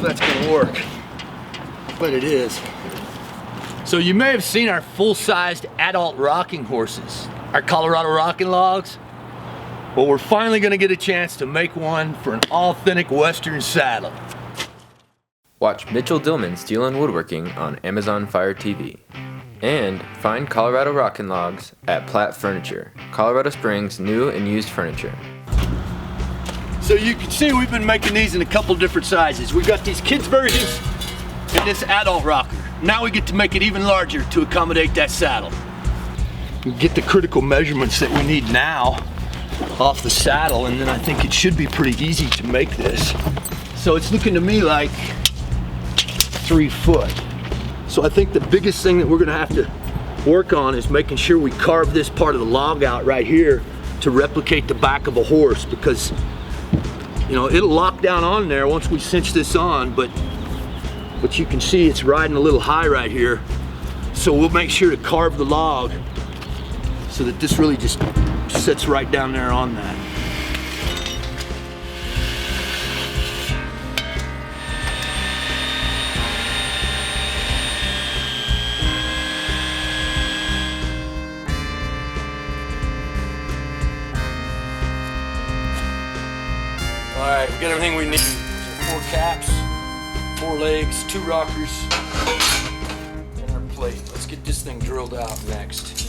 if that's gonna work, but it is. So you may have seen our full-sized adult rocking horses, our Colorado rocking logs. Well, we're finally gonna get a chance to make one for an authentic Western saddle. Watch Mitchell Dillman Steel and Woodworking on Amazon Fire TV. And find Colorado rocking logs at Platt Furniture, Colorado Springs new and used furniture. So you can see we've been making these in a couple different sizes. We've got these kids versions and this adult rocker. Now we get to make it even larger to accommodate that saddle. We get the critical measurements that we need now off the saddle, and then I think it should be pretty easy to make this. So it's looking to me like 3 foot. So I think the biggest thing that we're gonna have to work on is making sure we carve this part of the log out right here to replicate the back of a horse, because you know it'll lock down on there once we cinch this on, but you can see it's riding a little high right here. So we'll make sure to carve the log so that this really just sits right down there on that. All right, we got everything we need. So 4 caps, 4 legs, 2 rockers, and our plate. Let's get this thing drilled out next.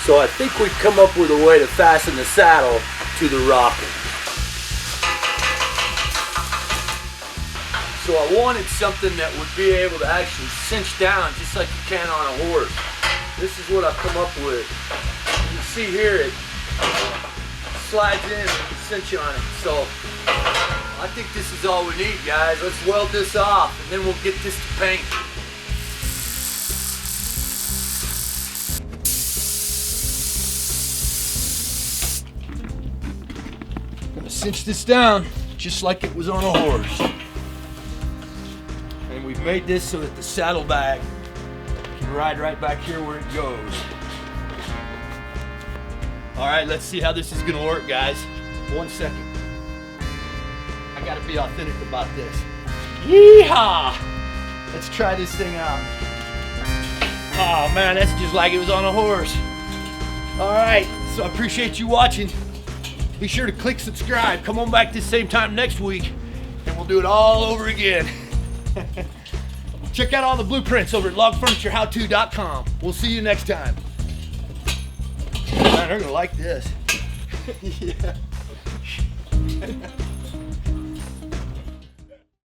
So I think we've come up with a way to fasten the saddle to the rocker. So I wanted something that would be able to actually cinch down just like you can on a horse. This is what I've come up with. You can see here it slides in and you can cinch on it. So I think this is all we need, guys. Let's weld this off and then we'll get this to paint. Cinch this down just like it was on a horse. And we've made this so that the saddlebag can ride right back here where it goes. All right, let's see how this is gonna work, guys. 1 second. I gotta be authentic about this. Yeehaw! Let's try this thing out. Oh man, that's just like it was on a horse. All right, so I appreciate you watching. Be sure to click subscribe. Come on back this same time next week and we'll do it all over again. Check out all the blueprints over at logfurnitureHowTo.com. We'll see you next time. Man, they're gonna like this. Yeah.